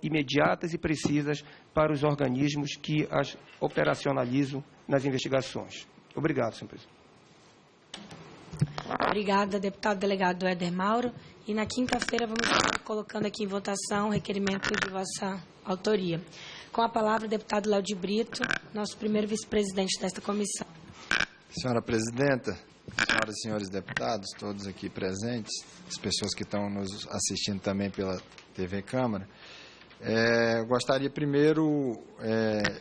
imediatas e precisas para os organismos que as operacionalizam nas investigações. Obrigado, senhor presidente. Obrigada, deputado delegado Éder Mauro. E na quinta-feira vamos estar colocando aqui em votação o requerimento de vossa autoria. Com a palavra, o deputado Léo de Brito, nosso primeiro vice-presidente desta comissão. Senhora presidenta, senhoras e senhores deputados, todos aqui presentes, as pessoas que estão nos assistindo também pela TV Câmara, eu gostaria primeiro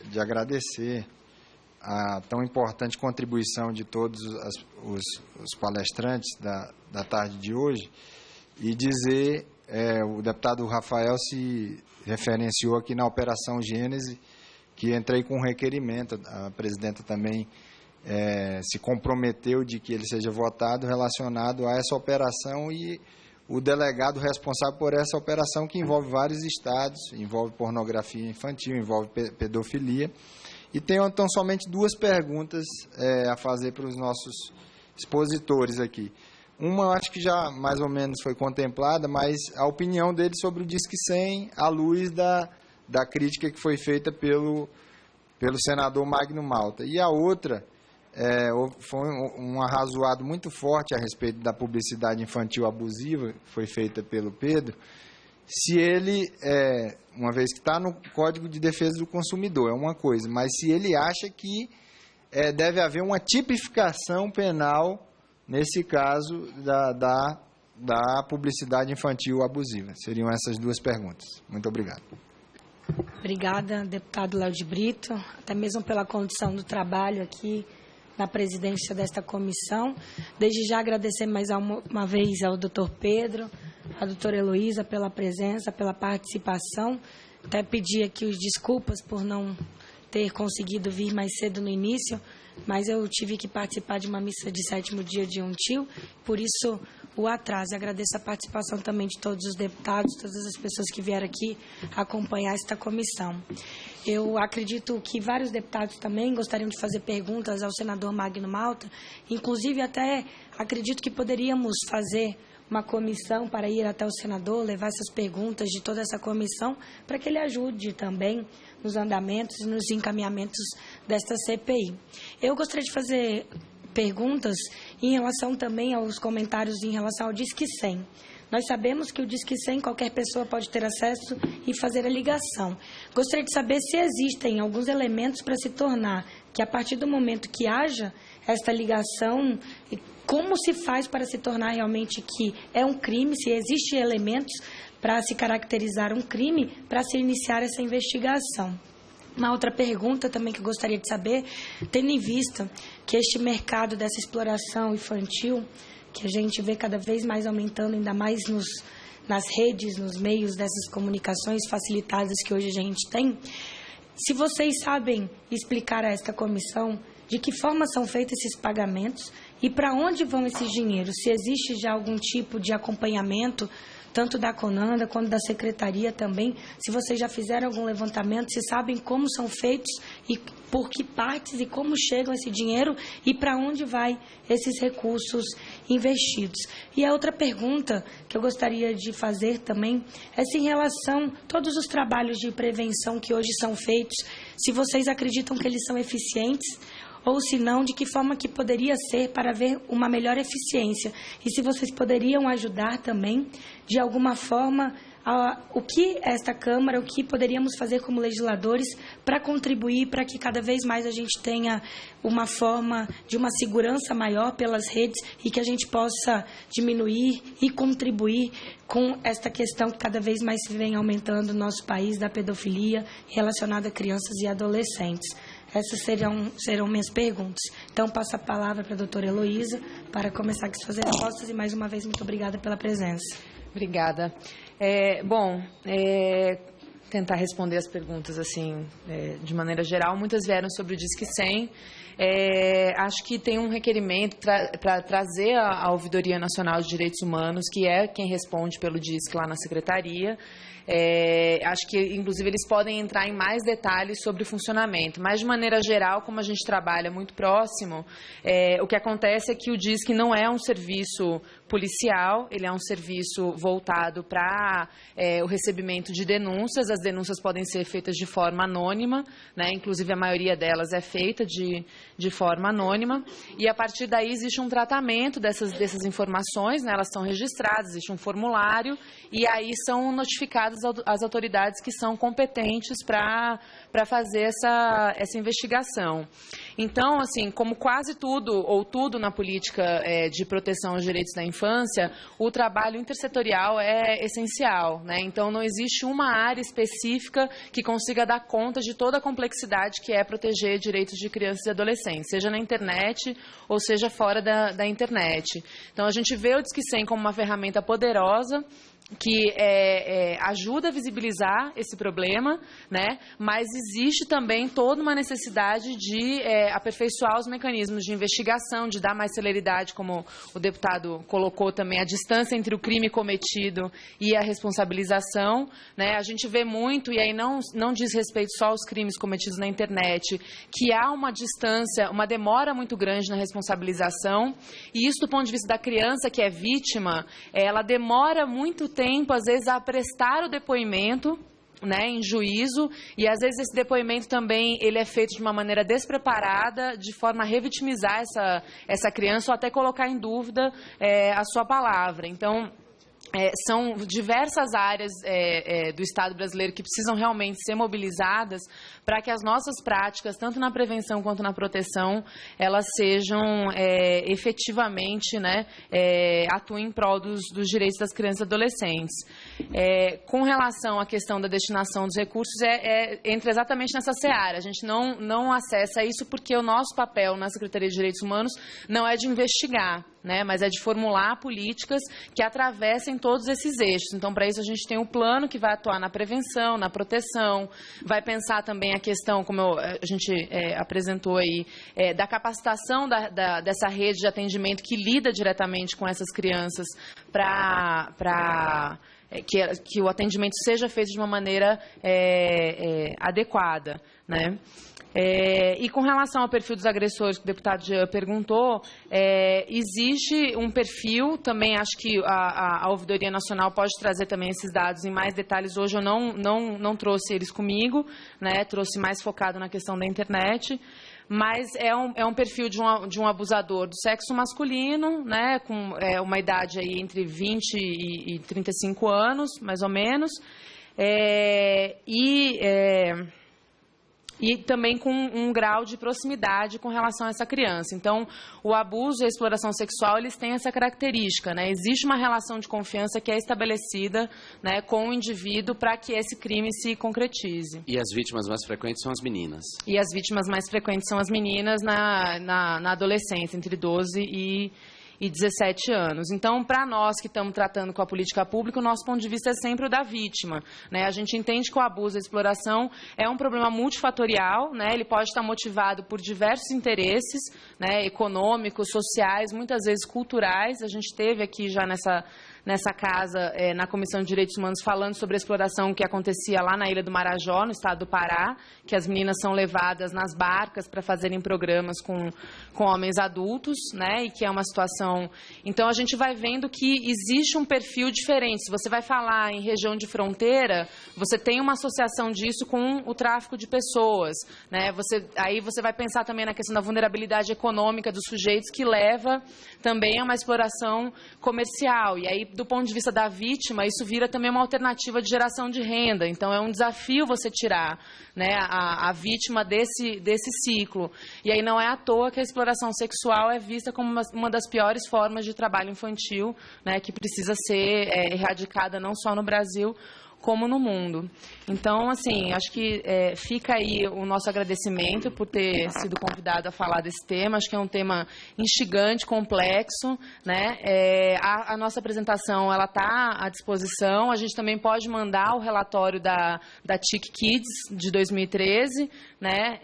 de agradecer a tão importante contribuição de todos os palestrantes da tarde de hoje e dizer, o deputado Rafael se referenciou aqui na Operação Gênese, que entrei com um requerimento, a presidenta também se comprometeu de que ele seja votado relacionado a essa operação e o delegado responsável por essa operação que envolve vários estados, envolve pornografia infantil, envolve pedofilia. E tenho então somente duas perguntas a fazer para os nossos expositores aqui. Uma eu acho que já mais ou menos foi contemplada, mas a opinião dele sobre o Disque 100 à luz da crítica que foi feita pelo senador Magno Malta. E a outra foi um arrazoado muito forte a respeito da publicidade infantil abusiva que foi feita pelo Pedro, se ele, uma vez que está no Código de Defesa do Consumidor, é uma coisa, mas se ele acha que deve haver uma tipificação penal nesse caso da publicidade infantil abusiva. Seriam essas duas perguntas. Muito obrigado. Obrigada, deputado Léo de Brito, até mesmo pela condição do trabalho aqui na presidência desta comissão. Desde já agradecer mais uma vez ao doutor Pedro, à doutora Heloísa pela presença, pela participação. Até pedir aqui os desculpas por não ter conseguido vir mais cedo no início, mas eu tive que participar de uma missa de 7º dia de um tio, por isso o atraso. Agradeço a participação também de todos os deputados, todas as pessoas que vieram aqui acompanhar esta comissão. Eu acredito que vários deputados também gostariam de fazer perguntas ao senador Magno Malta, inclusive até acredito que poderíamos fazer uma comissão para ir até o senador, levar essas perguntas de toda essa comissão, para que ele ajude também nos andamentos e nos encaminhamentos desta CPI. Eu gostaria de fazer perguntas em relação também aos comentários em relação ao Disque 100. Nós sabemos que o Disque 100 qualquer pessoa pode ter acesso e fazer a ligação. Gostaria de saber se existem alguns elementos para se tornar que, a partir do momento que haja esta ligação, como se faz para se tornar realmente que é um crime, se existem elementos para se caracterizar um crime, para se iniciar essa investigação. Uma outra pergunta também que eu gostaria de saber, tendo em vista que este mercado dessa exploração infantil, que a gente vê cada vez mais aumentando, ainda mais nas redes, nos meios dessas comunicações facilitadas que hoje a gente tem, se vocês sabem explicar a esta comissão de que forma são feitos esses pagamentos e para onde vão esses dinheiros, se existe já algum tipo de acompanhamento, tanto da Conanda quanto da Secretaria também, se vocês já fizeram algum levantamento, se sabem como são feitos e por que partes e como chegam esse dinheiro e para onde vai esses recursos investidos. E a outra pergunta que eu gostaria de fazer também é se em relação a todos os trabalhos de prevenção que hoje são feitos, se vocês acreditam que eles são eficientes, ou se não, de que forma que poderia ser para ver uma melhor eficiência. E se vocês poderiam ajudar também, de alguma forma, o que esta Câmara, o que poderíamos fazer como legisladores para contribuir para que cada vez mais a gente tenha uma forma de uma segurança maior pelas redes e que a gente possa diminuir e contribuir com esta questão que cada vez mais vem aumentando no nosso país da pedofilia relacionada a crianças e adolescentes. Essas serão minhas perguntas. Então, passo a palavra para a doutora Heloísa para começar com suas respostas e, mais uma vez, muito obrigada pela presença. Obrigada. Tentar responder as perguntas assim, de maneira geral. Muitas vieram sobre o Disque 100. Acho que tem um requerimento para trazer a Ouvidoria Nacional de Direitos Humanos, que é quem responde pelo Disque lá na Secretaria. Acho que, inclusive, eles podem entrar em mais detalhes sobre o funcionamento. Mas, de maneira geral, como a gente trabalha muito próximo, o que acontece é que o DISC não é um serviço policial, ele é um serviço voltado para o recebimento de denúncias. As denúncias podem ser feitas de forma anônima, né? Inclusive a maioria delas é feita de forma anônima, e a partir daí existe um tratamento dessas informações, né? Elas são registradas, existe um formulário, e aí são notificadas as autoridades que são competentes para fazer essa investigação. Então, assim, como quase tudo, ou tudo na política de proteção aos direitos da infância, o trabalho intersetorial é essencial, né? Então, não existe uma área específica que consiga dar conta de toda a complexidade que é proteger direitos de crianças e adolescentes, seja na internet ou seja fora da internet. Então, a gente vê o Disque 100 como uma ferramenta poderosa que ajuda a visibilizar esse problema, né? Mas existe também toda uma necessidade de aperfeiçoar os mecanismos de investigação, de dar mais celeridade, como o deputado colocou também, a distância entre o crime cometido e a responsabilização, né? A gente vê muito, e aí não diz respeito só aos crimes cometidos na internet, que há uma distância, uma demora muito grande na responsabilização, e isso do ponto de vista da criança que é vítima, ela demora muito tempo, às vezes, a prestar o depoimento, né, em juízo, e às vezes esse depoimento também ele é feito de uma maneira despreparada, de forma a revitimizar essa criança ou até colocar em dúvida a sua palavra. Então, são diversas áreas do Estado brasileiro que precisam realmente ser mobilizadas para que as nossas práticas, tanto na prevenção quanto na proteção, elas sejam efetivamente, né, atuem em prol dos direitos das crianças e adolescentes. Com relação à questão da destinação dos recursos, entra exatamente nessa seara. A gente não acessa isso porque o nosso papel na Secretaria de Direitos Humanos não é de investigar, né, mas é de formular políticas que atravessem todos esses eixos. Então, para isso, a gente tem um plano que vai atuar na prevenção, na proteção, vai pensar também a questão, como a gente apresentou aí, da capacitação dessa rede de atendimento que lida diretamente com essas crianças que o atendimento seja feito de uma maneira adequada, né? E com relação ao perfil dos agressores que o deputado Jean perguntou, existe um perfil, também acho que a Ouvidoria Nacional pode trazer também esses dados em mais detalhes. Hoje eu não trouxe eles comigo, né, trouxe mais focado na questão da internet, mas é um perfil de um abusador do sexo masculino, né, com uma idade aí entre 20 e 35 anos, mais ou menos, e também com um grau de proximidade com relação a essa criança. Então, o abuso e a exploração sexual, eles têm essa característica, né? Existe uma relação de confiança que é estabelecida, né, com o indivíduo para que esse crime se concretize. E as vítimas mais frequentes são as meninas? E as vítimas mais frequentes são as meninas na adolescência, entre 12 e 17 anos. Então, para nós que estamos tratando com a política pública, o nosso ponto de vista é sempre o da vítima, né? A gente entende que o abuso e a exploração é um problema multifatorial, né? Ele pode estar motivado por diversos interesses, né, econômicos, sociais, muitas vezes culturais. A gente teve aqui já nessa casa, na Comissão de Direitos Humanos, falando sobre a exploração que acontecia lá na Ilha do Marajó, no estado do Pará, que as meninas são levadas nas barcas para fazerem programas com homens adultos, né, e que é uma situação... Então, a gente vai vendo que existe um perfil diferente. Se você vai falar em região de fronteira, você tem uma associação disso com o tráfico de pessoas, né? Aí você vai pensar também na questão da vulnerabilidade econômica dos sujeitos, que leva também a uma exploração comercial. E aí, do ponto de vista da vítima, isso vira também uma alternativa de geração de renda. Então, é um desafio você tirar, né, a vítima desse ciclo. E aí não é à toa que a exploração sexual é vista como uma das piores formas de trabalho infantil, né, que precisa ser erradicada não só no Brasil, como no mundo. Então, assim, acho que fica aí o nosso agradecimento por ter sido convidado a falar desse tema. Acho que é um tema instigante, complexo, né? A nossa apresentação, ela está à disposição. A gente também pode mandar o relatório da TIC Kids de 2013, né?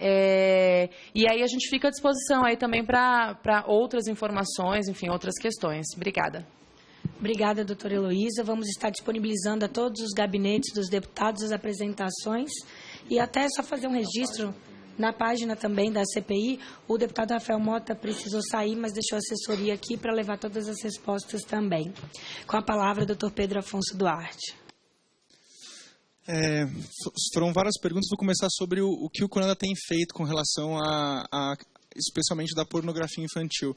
E aí a gente fica à disposição aí também para outras informações, enfim, outras questões. Obrigada. Obrigada, doutora Heloísa. Vamos estar disponibilizando a todos os gabinetes dos deputados as apresentações e até só fazer um registro na página também da CPI. O deputado Rafael Mota precisou sair, mas deixou a assessoria aqui para levar todas as respostas também. Com a palavra, doutor Pedro Afonso Duarte. Foram várias perguntas. Vou começar sobre o que o CONANDA tem feito com relação especialmente da pornografia infantil.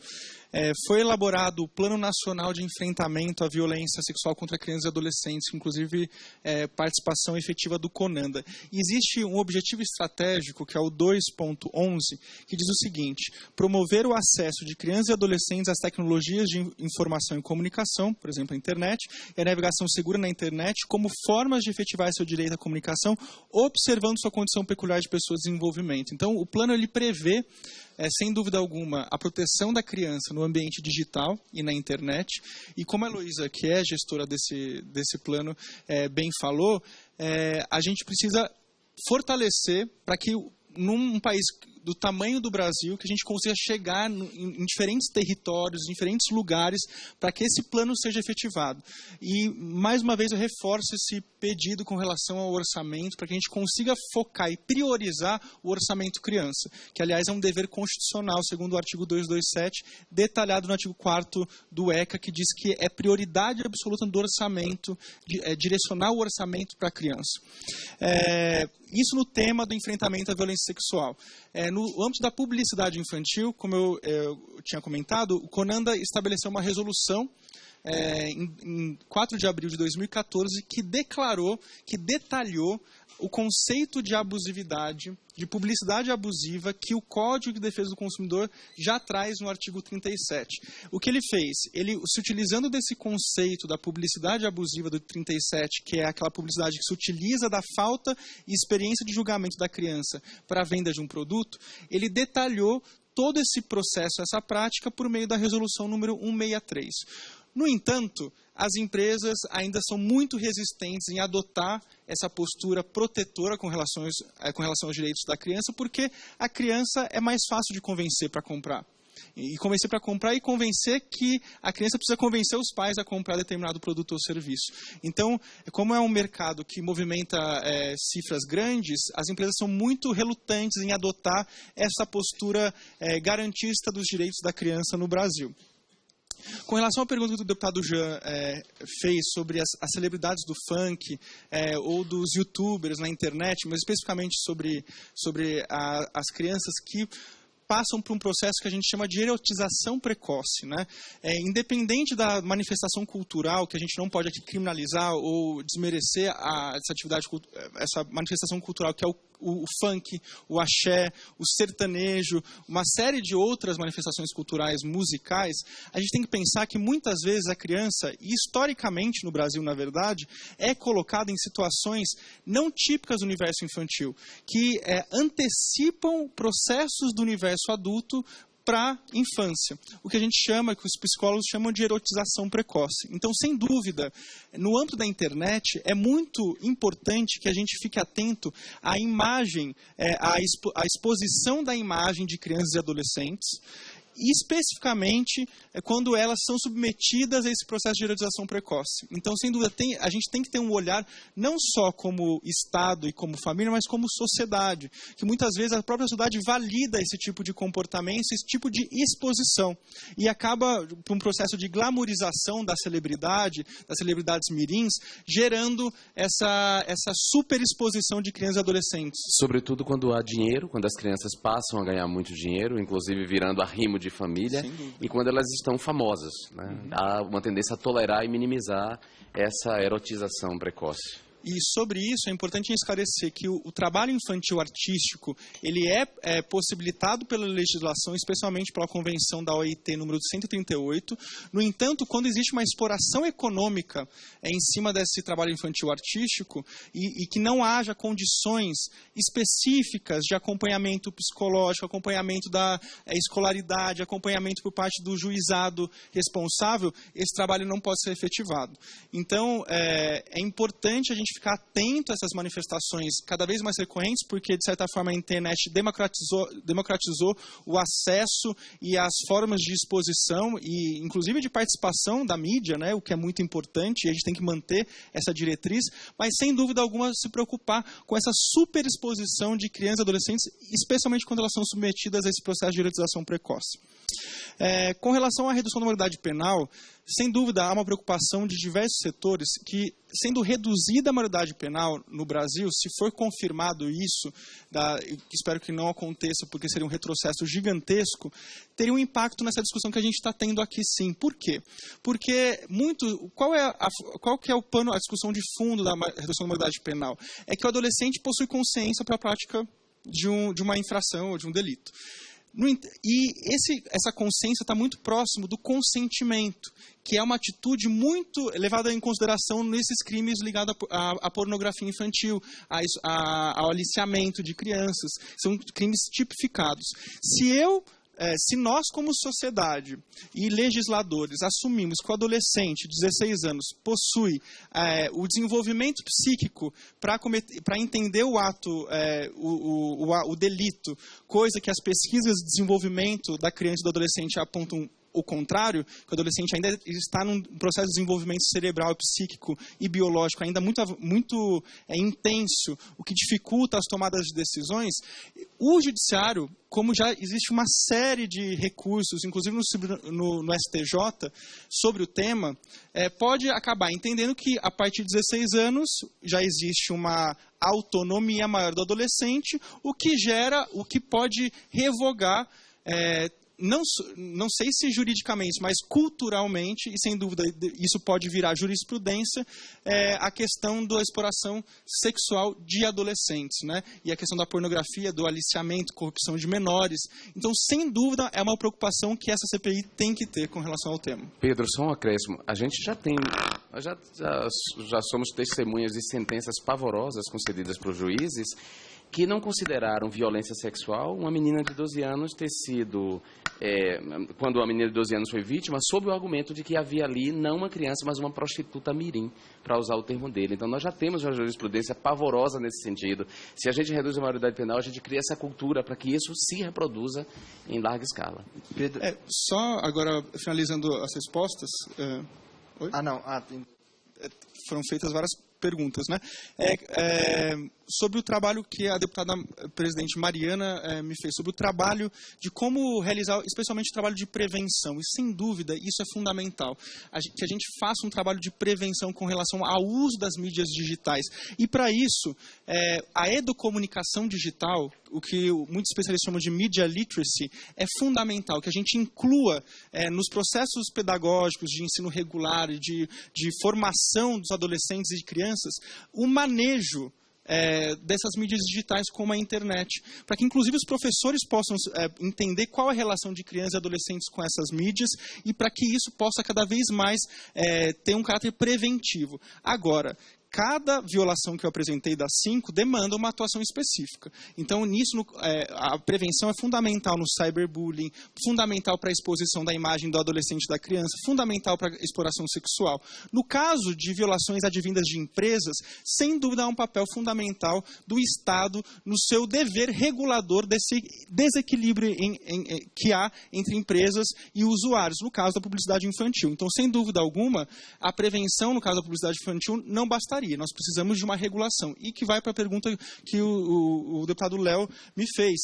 Foi elaborado o Plano Nacional de Enfrentamento à Violência Sexual contra Crianças e Adolescentes, inclusive participação efetiva do CONANDA. E existe um objetivo estratégico, que é o 2.11, que diz o seguinte: promover o acesso de crianças e adolescentes às tecnologias de informação e comunicação, por exemplo, a internet, e a navegação segura na internet, como formas de efetivar seu direito à comunicação, observando sua condição peculiar de pessoa de desenvolvimento. Então, o plano ele prevê, sem dúvida alguma, a proteção da criança no ambiente digital e na internet. E como a Heloísa, que é gestora desse plano, bem falou, a gente precisa fortalecer para que, num país do tamanho do Brasil, que a gente consiga chegar em diferentes territórios, em diferentes lugares, para que esse plano seja efetivado. E, mais uma vez, eu reforço esse pedido com relação ao orçamento, para que a gente consiga focar e priorizar o orçamento criança, que, aliás, é um dever constitucional, segundo o artigo 227, detalhado no artigo 4º do ECA, que diz que é prioridade absoluta do orçamento, direcionar o orçamento para a criança. Isso no tema do enfrentamento à violência sexual. No âmbito da publicidade infantil, como eu tinha comentado, o CONANDA estabeleceu uma resolução em 4 de abril de 2014 que detalhou o conceito de abusividade, de publicidade abusiva, que o Código de Defesa do Consumidor já traz no artigo 37. O que ele fez? Ele, se utilizando desse conceito da publicidade abusiva do 37, que é aquela publicidade que se utiliza da falta e experiência de julgamento da criança para a venda de um produto, ele detalhou todo esse processo, essa prática, por meio da resolução número 163. No entanto, as empresas ainda são muito resistentes em adotar essa postura protetora com relação aos direitos da criança, porque a criança é mais fácil de convencer para comprar. E convencer para comprar e convencer que a criança precisa convencer os pais a comprar determinado produto ou serviço. Então, como é um mercado que movimenta cifras grandes, as empresas são muito relutantes em adotar essa postura garantista dos direitos da criança no Brasil. Com relação à pergunta que o deputado Jean fez sobre as celebridades do funk ou dos youtubers na internet, mas especificamente sobre as crianças que passam por um processo que a gente chama de erotização precoce, né? Independente da manifestação cultural, que a gente não pode aqui criminalizar ou desmerecer essa manifestação cultural, que é o funk, o axé, o sertanejo, uma série de outras manifestações culturais musicais, a gente tem que pensar que muitas vezes a criança, e historicamente no Brasil, na verdade, é colocada em situações não típicas do universo infantil, que antecipam processos do universo adulto para a infância, o que a gente chama, que os psicólogos chamam de erotização precoce. Então, sem dúvida, no âmbito da internet, é muito importante que a gente fique atento à imagem, à exposição da imagem de crianças e adolescentes, e especificamente quando elas são submetidas a esse processo de erotização precoce. Então, sem dúvida, a gente tem que ter um olhar não só como Estado e como família, mas como sociedade, que muitas vezes a própria sociedade valida esse tipo de comportamento, esse tipo de exposição, e acaba por um processo de glamorização da celebridade, das celebridades mirins, gerando essa superexposição de crianças e adolescentes. Sobretudo quando há dinheiro, quando as crianças passam a ganhar muito dinheiro, inclusive virando arrimo de família, e quando elas estão famosas, né? Há uma tendência a tolerar e minimizar essa erotização precoce. E sobre isso é importante esclarecer que o trabalho infantil artístico ele é possibilitado pela legislação, especialmente pela Convenção da OIT número 138. No entanto, quando existe uma exploração econômica em cima desse trabalho infantil artístico e que não haja condições específicas de acompanhamento psicológico, acompanhamento da escolaridade, acompanhamento por parte do juizado responsável, esse trabalho não pode ser efetivado. Então, é importante a gente ficar atento a essas manifestações cada vez mais recorrentes, porque, de certa forma, a internet democratizou o acesso e as formas de exposição e, inclusive, de participação da mídia, né, o que é muito importante, e a gente tem que manter essa diretriz, mas, sem dúvida alguma, se preocupar com essa superexposição de crianças e adolescentes, especialmente quando elas são submetidas a esse processo de eretização precoce. Com relação à redução da maioridade penal, sem dúvida há uma preocupação de diversos setores que, sendo reduzida a maioridade penal no Brasil, se for confirmado isso, espero que não aconteça porque seria um retrocesso gigantesco, teria um impacto nessa discussão que a gente está tendo aqui sim. Por quê? Porque qual que é o pano, a discussão de fundo da redução da maioridade penal? É que o adolescente possui consciência para a prática de uma infração ou de um delito. E essa consciência está muito próximo do consentimento, que é uma atitude muito levada em consideração nesses crimes ligados à pornografia infantil, ao aliciamento de crianças. São crimes tipificados. Se nós, como sociedade e legisladores, assumimos que o adolescente de 16 anos possui o desenvolvimento psíquico para entender o ato, o delito, coisa que as pesquisas de desenvolvimento da criança e do adolescente apontam o contrário, que o adolescente ainda está num processo de desenvolvimento cerebral, psíquico e biológico ainda muito intenso, o que dificulta as tomadas de decisões, o judiciário, como já existe uma série de recursos, inclusive no STJ, sobre o tema, pode acabar entendendo que a partir de 16 anos já existe uma autonomia maior do adolescente, o que pode revogar não sei se juridicamente, mas culturalmente, e sem dúvida isso pode virar jurisprudência, a questão da exploração sexual de adolescentes, né? E a questão da pornografia, do aliciamento, corrupção de menores. Então, sem dúvida, é uma preocupação que essa CPI tem que ter com relação ao tema. Pedro, só um acréscimo. A gente já somos testemunhas de sentenças pavorosas concedidas por juízes que não consideraram violência sexual uma menina de 12 anos ter sido, quando a menina de 12 anos foi vítima, sob o argumento de que havia ali não uma criança, mas uma prostituta mirim, para usar o termo dele. Então, nós já temos uma jurisprudência pavorosa nesse sentido. Se a gente reduz a maioridade penal, a gente cria essa cultura para que isso se reproduza em larga escala. Pedro... Só agora, finalizando as respostas... Oi? Foram feitas várias perguntas, né? Sobre o trabalho que a deputada presidente Mariana me fez, sobre o trabalho de como realizar, especialmente o trabalho de prevenção. E, sem dúvida, isso é fundamental. Que a gente faça um trabalho de prevenção com relação ao uso das mídias digitais. E, para isso, a educomunicação digital, o que muitos especialistas chamam de media literacy, é fundamental, que a gente inclua nos processos pedagógicos de ensino regular e de formação dos adolescentes e de crianças, o manejo dessas mídias digitais como a internet, para que inclusive os professores possam entender qual é a relação de crianças e adolescentes com essas mídias e para que isso possa cada vez mais ter um caráter preventivo. Agora, cada violação que eu apresentei das 5 demanda uma atuação específica. Então, nisso, a prevenção é fundamental no cyberbullying, fundamental para a exposição da imagem do adolescente e da criança, fundamental para a exploração sexual. No caso de violações advindas de empresas, sem dúvida há um papel fundamental do Estado no seu dever regulador desse desequilíbrio que há entre empresas e usuários, no caso da publicidade infantil. Então, sem dúvida alguma, a prevenção, no caso da publicidade infantil, não bastaria. Nós precisamos de uma regulação. E que vai para a pergunta que o deputado Léo me fez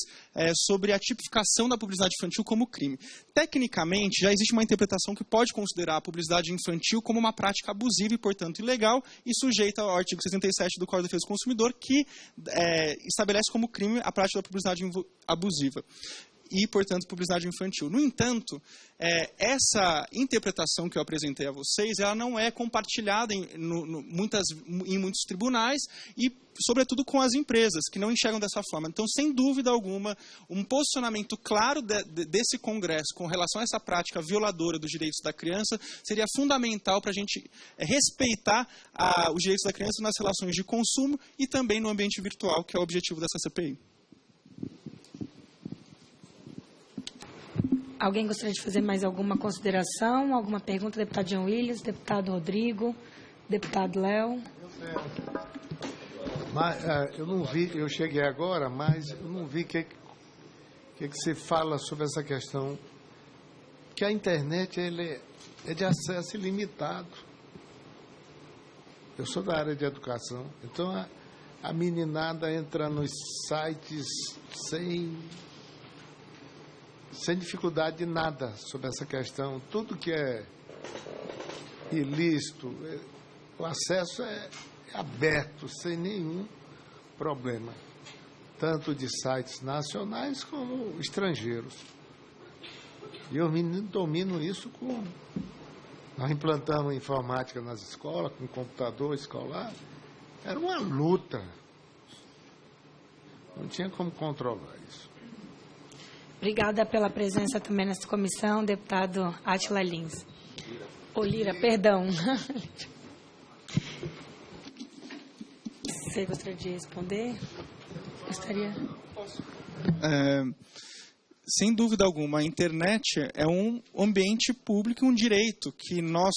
sobre a tipificação da publicidade infantil como crime. Tecnicamente, já existe uma interpretação que pode considerar a publicidade infantil como uma prática abusiva e, portanto, ilegal e sujeita ao artigo 67 do Código de Defesa do Consumidor, que estabelece como crime a prática da publicidade abusiva e, portanto, publicidade infantil. No entanto, essa interpretação que eu apresentei a vocês, ela não é compartilhada em muitos tribunais e, sobretudo, com as empresas, que não enxergam dessa forma. Então, sem dúvida alguma, um posicionamento claro desse Congresso com relação a essa prática violadora dos direitos da criança seria fundamental para a gente respeitar os direitos da criança nas relações de consumo e também no ambiente virtual, que é o objetivo dessa CPI. Alguém gostaria de fazer mais alguma consideração, alguma pergunta? Deputado Jean Willis, deputado Rodrigo, deputado Léo. Mas eu não vi, eu cheguei agora, mas eu não vi o que você fala sobre essa questão, que a internet é de acesso ilimitado. Eu sou da área de educação, então a meninada entra nos sites sem dificuldade de nada sobre essa questão. Tudo que é ilícito, o acesso é aberto, sem nenhum problema, tanto de sites nacionais como estrangeiros. E eu domino isso Nós implantamos informática nas escolas, com computador escolar. Era uma luta. Não tinha como controlar isso. Obrigada pela presença também nessa comissão, deputado Átila Lins. Lira, perdão. Você gostaria de responder? Gostaria? Sem dúvida alguma, a internet é um ambiente público e um direito que nós,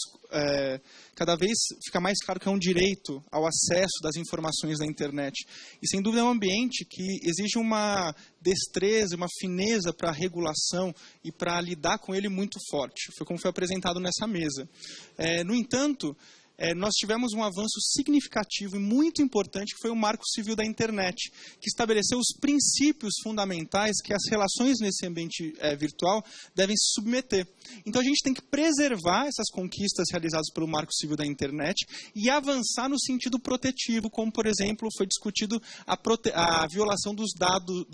cada vez fica mais claro que é um direito ao acesso das informações da internet. E sem dúvida é um ambiente que exige uma destreza, uma fineza para a regulação e para lidar com ele muito forte. Foi como foi apresentado nessa mesa. No entanto, nós tivemos um avanço significativo e muito importante, que foi o Marco Civil da Internet, que estabeleceu os princípios fundamentais que as relações nesse ambiente virtual devem se submeter. Então, a gente tem que preservar essas conquistas realizadas pelo Marco Civil da Internet e avançar no sentido protetivo, como, por exemplo, foi discutido a violação dos dados,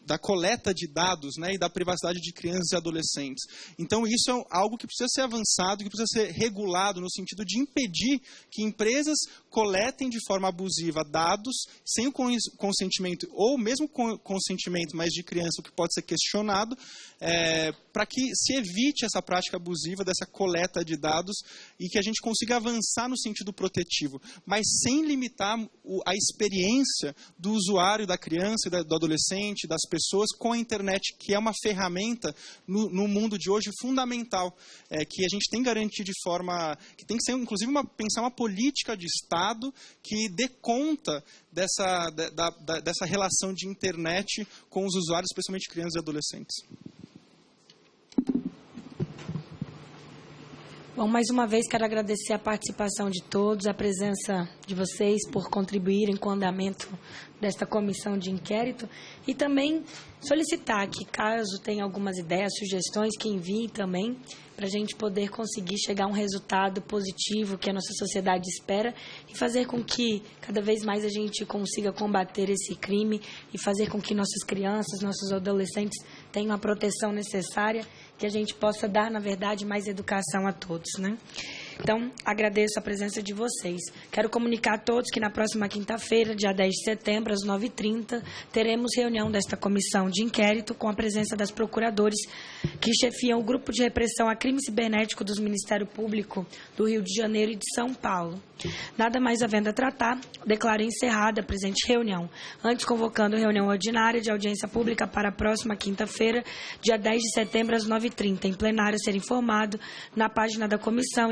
da coleta de dados, né, e da privacidade de crianças e adolescentes. Então, isso é algo que precisa ser avançado, que precisa ser regulado no sentido de impedir que empresas coletem de forma abusiva dados sem o consentimento, ou mesmo com consentimento, mas de criança, o que pode ser questionado, para que se evite essa prática abusiva dessa coleta de dados e que a gente consiga avançar no sentido protetivo, mas sem limitar a experiência do usuário, da criança, do adolescente, das pessoas com a internet, que é uma ferramenta no mundo de hoje fundamental, que a gente tem que garantir de forma, que tem que ser inclusive pensar uma política de Estado que dê conta dessa relação de internet com os usuários, especialmente crianças e adolescentes. Bom, mais uma vez quero agradecer a participação de todos, a presença de vocês por contribuírem com o andamento desta comissão de inquérito e também solicitar que, caso tenha algumas ideias, sugestões, que enviem também para a gente poder conseguir chegar a um resultado positivo que a nossa sociedade espera e fazer com que cada vez mais a gente consiga combater esse crime e fazer com que nossas crianças, nossos adolescentes tenham a proteção necessária, que a gente possa dar, na verdade, mais educação a todos, né? Então, agradeço a presença de vocês. Quero comunicar a todos que na próxima quinta-feira, dia 10 de setembro, às 9h30, teremos reunião desta comissão de inquérito com a presença das procuradores que chefiam o Grupo de Repressão a Crime Cibernético dos Ministério Público do Rio de Janeiro e de São Paulo. Nada mais havendo a tratar, declaro encerrada a presente reunião. Antes, convocando reunião ordinária de audiência pública para a próxima quinta-feira, dia 10 de setembro, às 9h30, em plenário a ser informado na página da comissão.